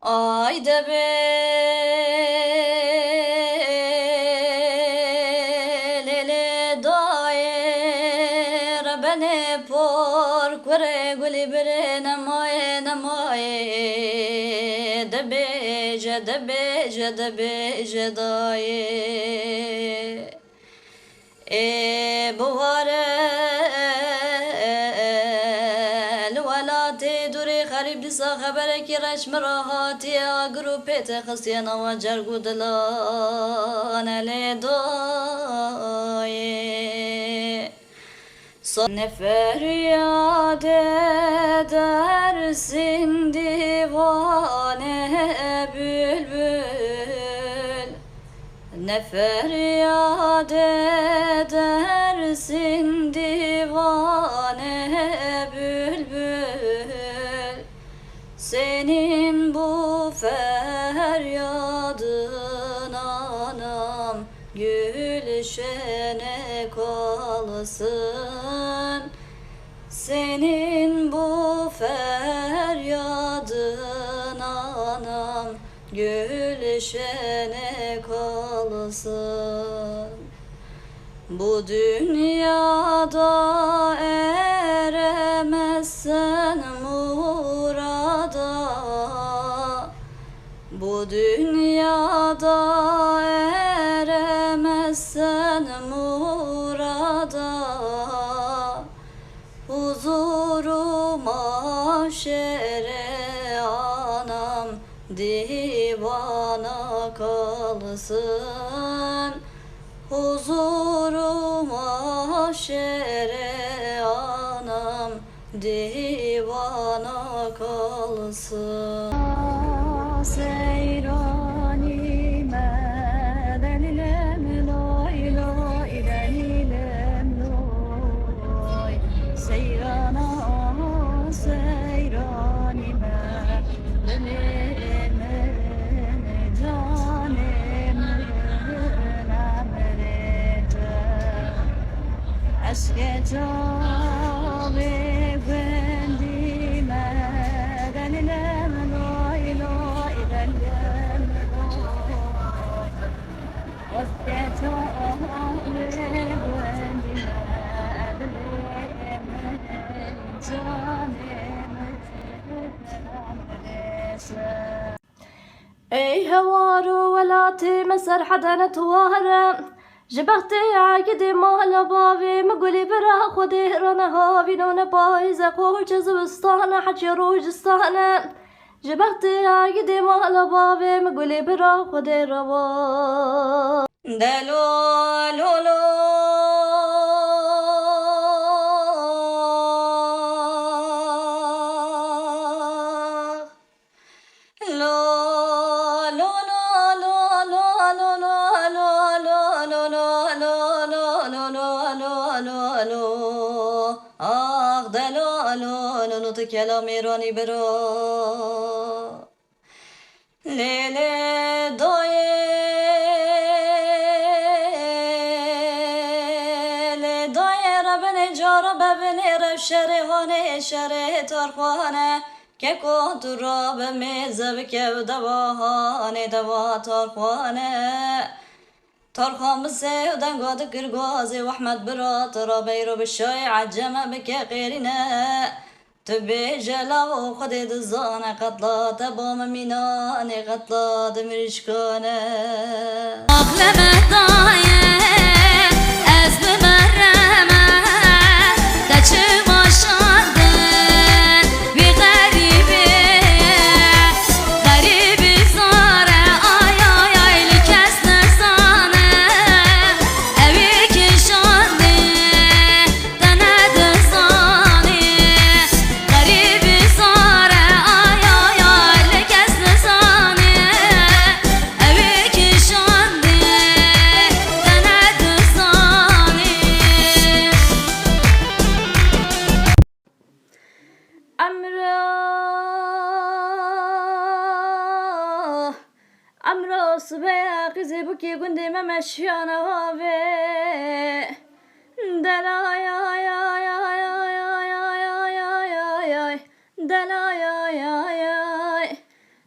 Ay de belele dair beni por kure guli bire namaye de beje dair بواره الولاتي دوري خريب لسا خبرك رش مراهاتي اگروپي تخصينا وجرگو دلان لدوي Ne feryat edersin divane bülbül, ne feryat edersin divane bülbül. Senin bu feryadın anam gülşene kalsın. Senin bu feryadın anam gülşene kalsın. Bu dünyada eremezsen murada, bu dünyada eremezsen murada, huzuru mahşere anam divana kalsın. Huzuru mahşere anam divana kalsın. Seyrani medenilem loy loy denilem loy. Seyrana seyrani medenilem canem namrete. Eske cabe gündime denilem loy loy denilem loy. Eske cabe gündime denilem canem namrete. ای هوارو ولاتي مسر حدا نتوارا جبختي عاقدي مالا بابي مقولي برا خودي رانا هاوي نونا بايزة قوش زبستانا حجي روجستانا جبختي عاقدي مالا بابي مقولي برا خودي روا دلو لولو كلامي راني برا ليلة داير بني جارب بني رب شرهانه شره ترخوانه که کنتراب میزب که دواهانه دوا ترخوانه ترخام سيودان قاد كرغازي واحمد برا ترى بيرو بالشاي عجمة بك غيرنا تبي جلاو خديد الزانة قطلة تبوم ميناني قطلة دمرشكانة أقلمة ضايع أزم مرمى تجمع شاردن بغريبة غريب صار آي آي آي لكس نرسانة أبيك شاردن تند صاني غريب صار آي آي آي لكس نرسانة أبيك شاردن تند صاني عمرو صبيا قزي بكي قندي ما مشيانا هافي دلا يا يا يا يا يا يا يا يا يا دلا يا يا يا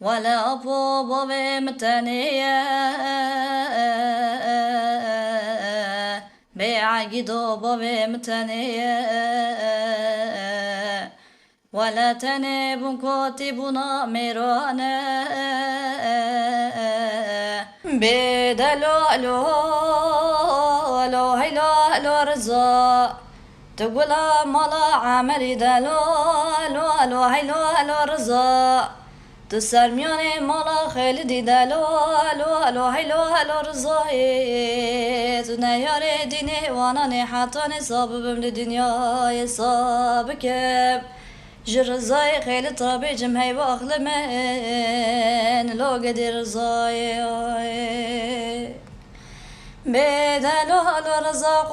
ولا أبو بابي متانية بعقدو بابي متانية ولا تنب كاتبنا ميرانا بدلو لو لو هيلو لو رزا تقول مالا عمري دلو لو لو هيلو لو رزا تسرمياني مالا خالدي دلو لو لو هيلو لو رزاي تنياري ديني وانا حطاني صابب الدنيا صابكب جرزاي خيل طابي جمهي واخلمين لو قدر رزاي بدلو لو رزاق